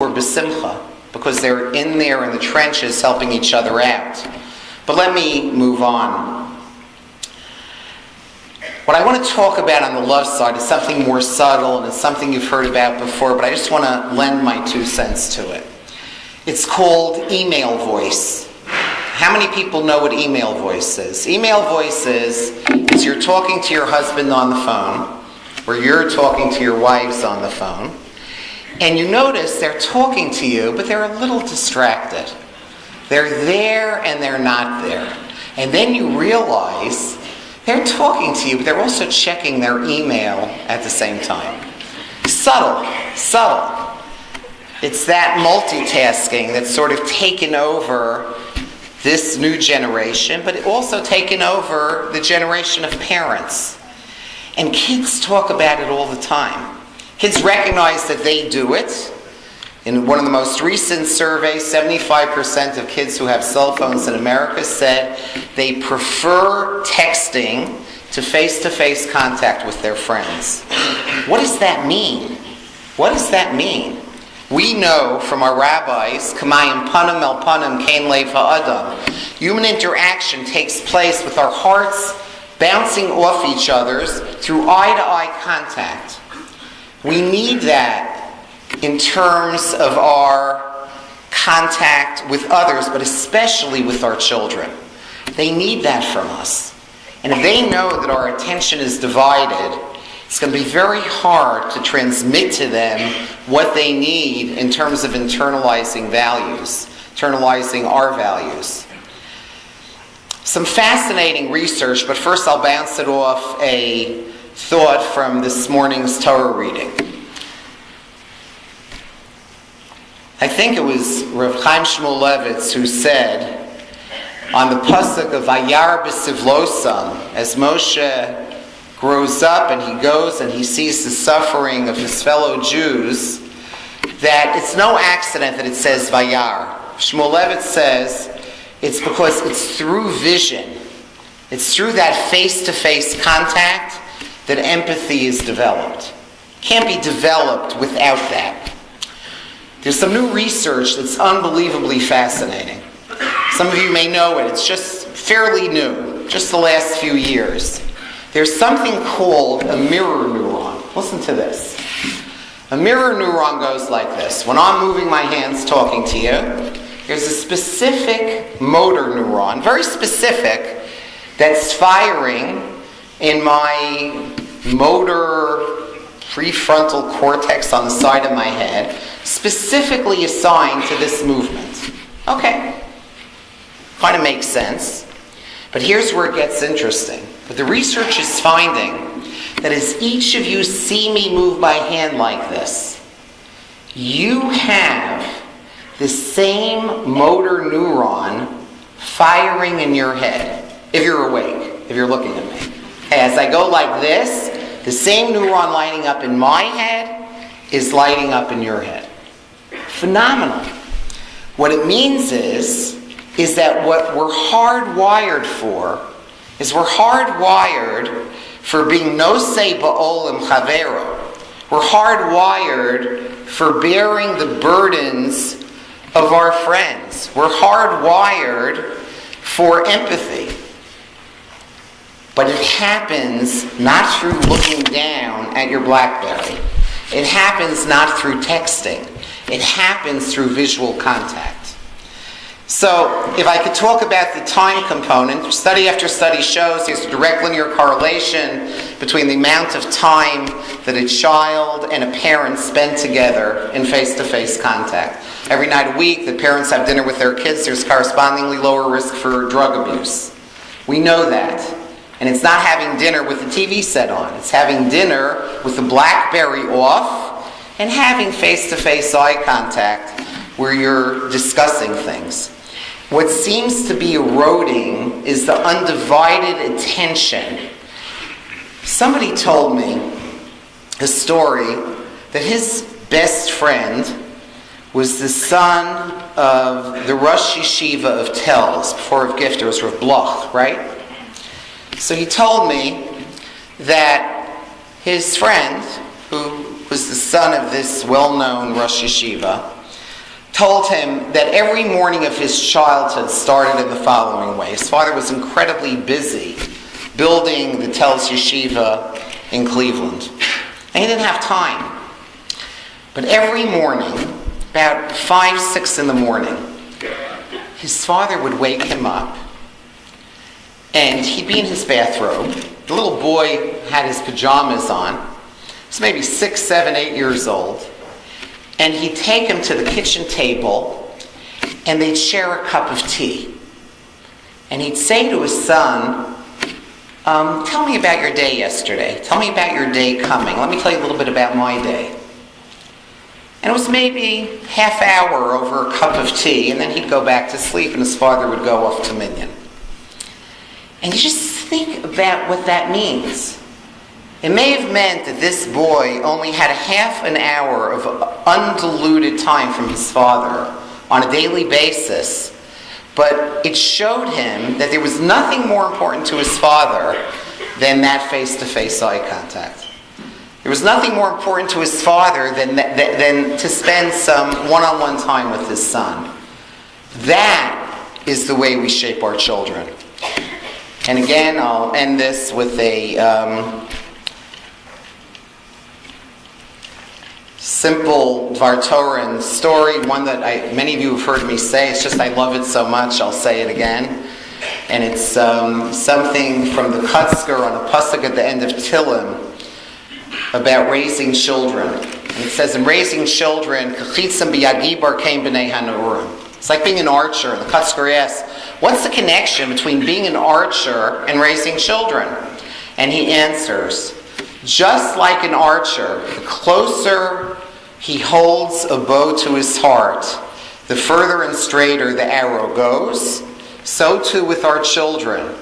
for b'simcha, because they're in there in the trenches helping each other out. But let me move on. What I want to talk about on the love side is something more subtle, and it's something you've heard about before, but I just want to lend my 2 cents to it. It's called email voice. How many people know what email voice is? Email voice is you're talking to your husband on the phone, or you're talking to your wives on the phone, and you notice they're talking to you, but they're a little distracted. They're there and they're not there. And then you realize they're talking to you, but they're also checking their email at the same time. Subtle. It's that multitasking that's sort of taken over this new generation, but it also taken over the generation of parents. And kids talk about it all the time. Kids recognize that they do it. In one of the most recent surveys, 75% of kids who have cell phones in America said they prefer texting to face-to-face contact with their friends. What does that mean? What does that mean? We know from our rabbis, Kamayim panim el panim kain lev ha'adam. Human interaction takes place with our hearts bouncing off each other's through eye-to-eye contact. We need that in terms of our contact with others, but especially with our children. They need that from us. And if they know that our attention is divided, it's going to be very hard to transmit to them what they need in terms of internalizing values, internalizing our values. Some fascinating research, but first I'll bounce it off a thought from this morning's Torah reading. I think it was Rav Chaim Shmulevitz who said on the pasuk of Vayar b'Sivlosam, as Moshe grows up and he goes and he sees the suffering of his fellow Jews, that it's no accident that it says Vayar. Shmulevitz says it's because it's through vision, it's through that face-to-face contact that empathy is developed. Can't be developed without that. There's some new research that's unbelievably fascinating. Some of you may know it. It's just fairly new, just the last few years. There's something called a mirror neuron. Listen to this. A mirror neuron goes like this. When I'm moving my hands talking to you, there's a specific motor neuron, very specific, that's firing in my motor prefrontal cortex on the side of my head, specifically assigned to this movement. Okay. Kind of makes sense. But here's where it gets interesting. But the research is finding that as each of you see me move my hand like this, you have the same motor neuron firing in your head, if you're awake, if you're looking at me. As I go like this, the same neuron lighting up in my head is lighting up in your head. Phenomenal. What it means is that what we're hardwired for is we're hardwired for being nosei ba'olim chavero. We're hardwired for bearing the burdens of our friends. We're hardwired for empathy. But it happens not through looking down at your BlackBerry. It happens not through texting. It happens through visual contact. So, if I could talk about the time component, study after study shows there's a direct linear correlation between the amount of time that a child and a parent spend together in face-to-face contact. Every night a week, the parents have dinner with their kids, there's correspondingly lower risk for drug abuse. We know that. And it's not having dinner with the TV set on. It's having dinner with the BlackBerry off and having face-to-face eye contact where you're discussing things. What seems to be eroding is the undivided attention. Somebody told me a story that his best friend was the son of the Rosh Yeshiva of Telz, before of Gift, it was Rav Bloch, right? So he told me that his friend, who was the son of this well-known Rosh Yeshiva, told him that every morning of his childhood started in the following way. His father was incredibly busy building the Telz Yeshiva in Cleveland. And he didn't have time. But every morning, about 5, 6 in the morning, his father would wake him up, and he'd be in his bathrobe. The little boy had his pajamas on. He was maybe 6, 7, 8 years old. And he'd take him to the kitchen table, and they'd share a cup of tea. And he'd say to his son, tell me about your day yesterday. Tell me about your day coming. Let me tell you a little bit about my day. And it was maybe half hour over a cup of tea, and then he'd go back to sleep, and his father would go off to Minyan. And you just think about what that means. It may have meant that this boy only had a half an hour of undiluted time from his father on a daily basis, but it showed him that there was nothing more important to his father than that face-to-face eye contact. There was nothing more important to his father than to spend some one-on-one time with his son. That is the way we shape our children. And again, I'll end this with a simple Dvar Torah story, one that many of you have heard me say. It's just I love it so much, I'll say it again. And it's something from the Kutzker on a pasuk at the end of Tehillim about raising children. And it says, in raising children, it's like being an archer. And the Kutzker asks, what's the connection between being an archer and raising children? And he answers, just like an archer, the closer he holds a bow to his heart, the further and straighter the arrow goes. So too with our children.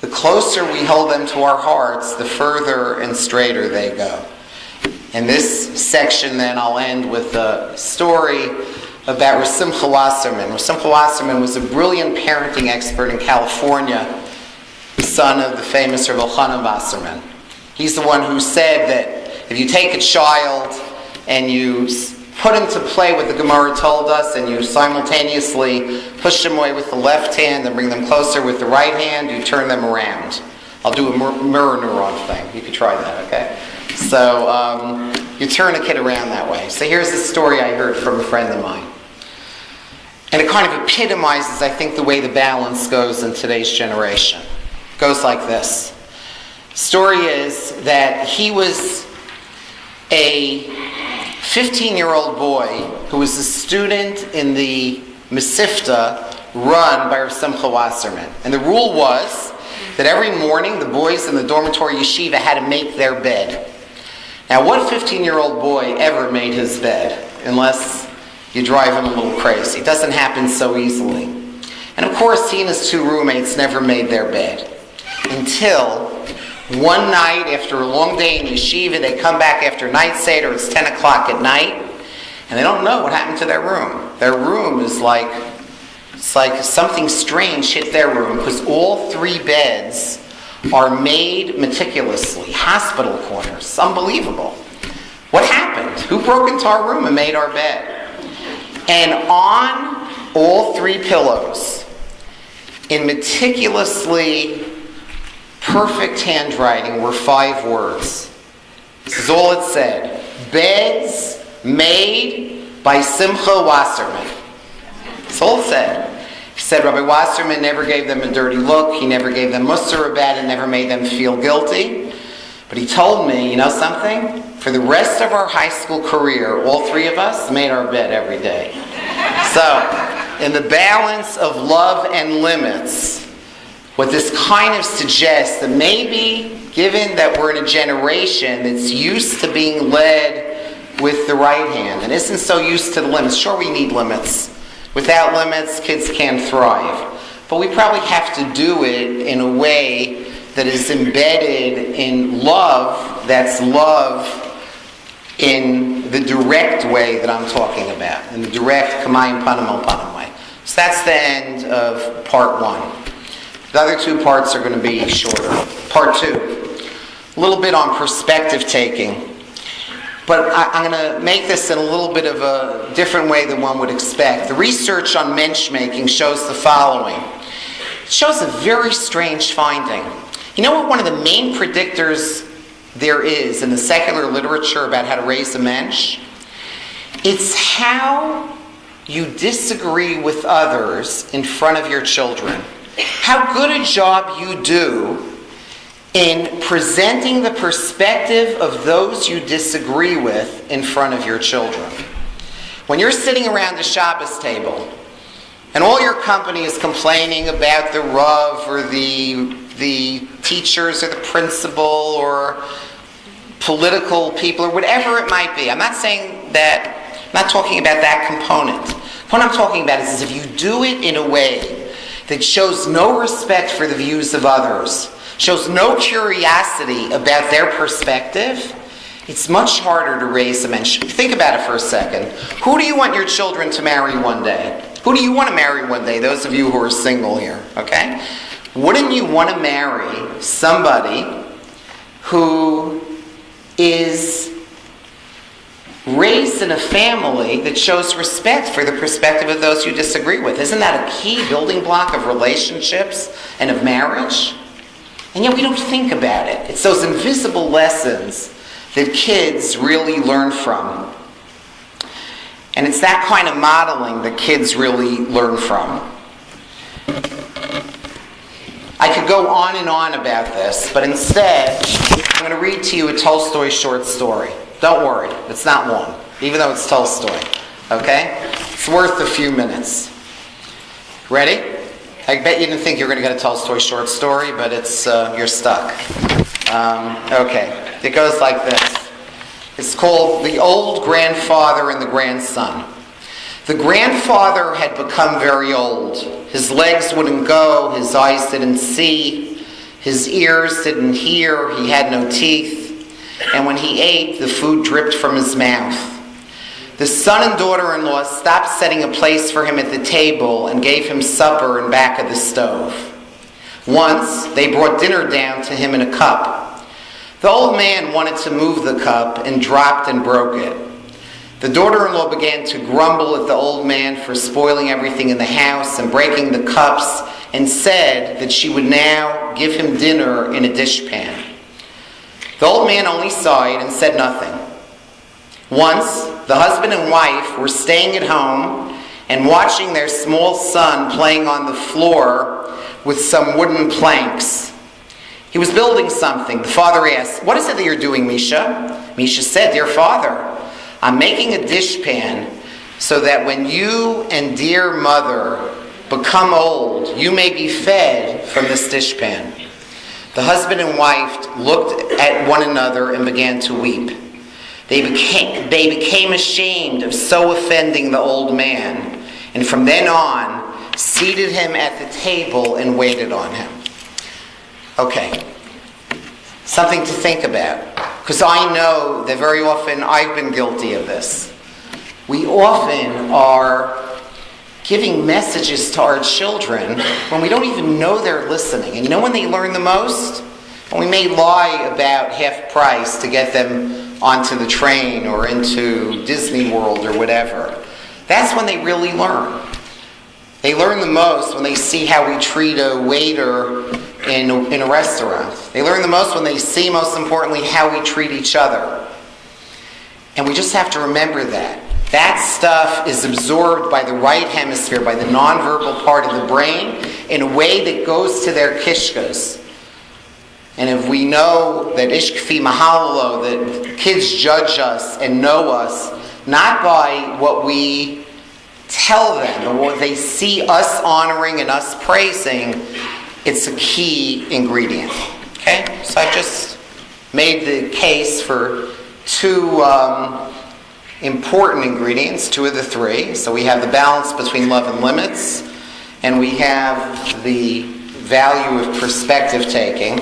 The closer we hold them to our hearts, the further and straighter they go. In this section, then, I'll end with a story about Rav Simcha Wasserman. Rav Simcha Wasserman was a brilliant parenting expert in California, son of the famous Rav Elchanan Wasserman. He's the one who said that if you take a child and you put him to play what the Gemara told us, and you simultaneously push them away with the left hand and bring them closer with the right hand, you turn them around. I'll do a mirror neuron thing. You could try that, okay? So you turn a kid around that way. So here's the story I heard from a friend of mine. And it kind of epitomizes, I think, the way the balance goes in today's generation. It goes like this. Story is that he was a 15-year-old boy who was a student in the Mesifta run by Rav Simcha Wasserman. And the rule was that every morning the boys in the dormitory yeshiva had to make their bed. Now, what 15-year-old boy ever made his bed? Unless you drive him a little crazy. It doesn't happen so easily. And of course, he and his 2 roommates never made their bed. Until one night, after a long day in yeshiva, they come back after night seder, it's 10 o'clock at night, and they don't know what happened to their room. Their room is it's like something strange hit their room, because all 3 beds are made meticulously, hospital corners. It's unbelievable. What happened? Who broke into our room and made our bed? And on all 3 pillows, in meticulously perfect handwriting, were 5 words. This is all it said. Beds made by Simcha Wasserman. That's all it said. He said Rabbi Wasserman never gave them a dirty look. He never gave them mussar about it, never made them feel guilty. But he told me, you know something? For the rest of our high school career, all 3 of us made our bed every day. So, in the balance of love and limits, what this kind of suggests that maybe, given that we're in a generation that's used to being led with the right hand and isn't so used to the limits, sure we need limits. Without limits, kids can't thrive. But we probably have to do it in a way that is embedded in love, that's love in the direct way that I'm talking about, in the direct kamayim panim al panim way. So that's the end of part 1. The other 2 parts are going to be shorter. Part 2, a little bit on perspective taking. But I'm going to make this in a little bit of a different way than one would expect. The research on mensch-making shows the following. It shows a very strange finding. You know what one of the main predictors there is in the secular literature about how to raise a mensch? It's how you disagree with others in front of your children. How good a job you do in presenting the perspective of those you disagree with in front of your children. When you're sitting around the Shabbos table and all your company is complaining about the Rav or the teachers or the principal or political people or whatever it might be. I'm not saying that, I'm not talking about that component. What I'm talking about is if you do it in a way that shows no respect for the views of others, shows no curiosity about their perspective, it's much harder to raise a mensch. Think about it for a second. Who do you want your children to marry one day? Who do you want to marry one day? Those of you who are single here, okay? Wouldn't you want to marry somebody who is raised in a family that shows respect for the perspective of those you disagree with? Isn't that a key building block of relationships and of marriage? And yet we don't think about it. It's those invisible lessons that kids really learn from. And it's that kind of modeling that kids really learn from. I could go on and on about this, but instead, I'm going to read to you a Tolstoy short story. Don't worry, it's not long, even though it's Tolstoy. Okay? It's worth a few minutes. Ready? I bet you didn't think you were going to get a Tolstoy short story, but it's you're stuck. Okay, it goes like this. It's called The Old Grandfather and the Grandson. The grandfather had become very old. His legs wouldn't go, his eyes didn't see, his ears didn't hear, he had no teeth, and when he ate, the food dripped from his mouth. The son and daughter-in-law stopped setting a place for him at the table and gave him supper in back of the stove. Once, they brought dinner down to him in a cup. The old man wanted to move the cup and dropped and broke it. The daughter-in-law began to grumble at the old man for spoiling everything in the house and breaking the cups and said that she would now give him dinner in a dishpan. The old man only sighed and said nothing. Once, the husband and wife were staying at home and watching their small son playing on the floor with some wooden planks. He was building something. The father asked, "What is it that you're doing, Misha?" Misha said, "Dear father, I'm making a dishpan so that when you and dear mother become old, you may be fed from this dishpan." The husband and wife looked at one another and began to weep. They became ashamed of so offending the old man, and from then on, seated him at the table and waited on him. Okay, something to think about, because I know that very often I've been guilty of this. We often are giving messages to our children when we don't even know they're listening. And you know when they learn the most? When we may lie about half price to get them onto the train or into Disney World or whatever. That's when they really learn. They learn the most when they see how we treat a waiter in a restaurant. They learn the most when they see, most importantly, how we treat each other. And we just have to remember that. That stuff is absorbed by the right hemisphere, by the nonverbal part of the brain, in a way that goes to their kishkas. And if we know that ishkfi mahalalo, that kids judge us and know us, not by what we tell them, but what they see us honoring and us praising, it's a key ingredient. Okay? So I just made the case for two important ingredients, two of the three. So we have the balance between love and limits, and we have the value of perspective taking.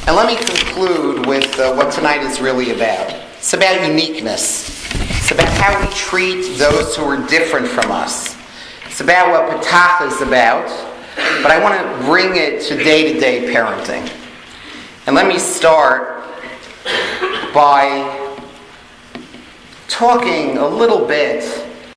And let me conclude with what tonight is really about. It's about uniqueness. It's about how we treat those who are different from us. It's about what Patach is about, but I want to bring it to day-to-day parenting. And let me start by talking a little bit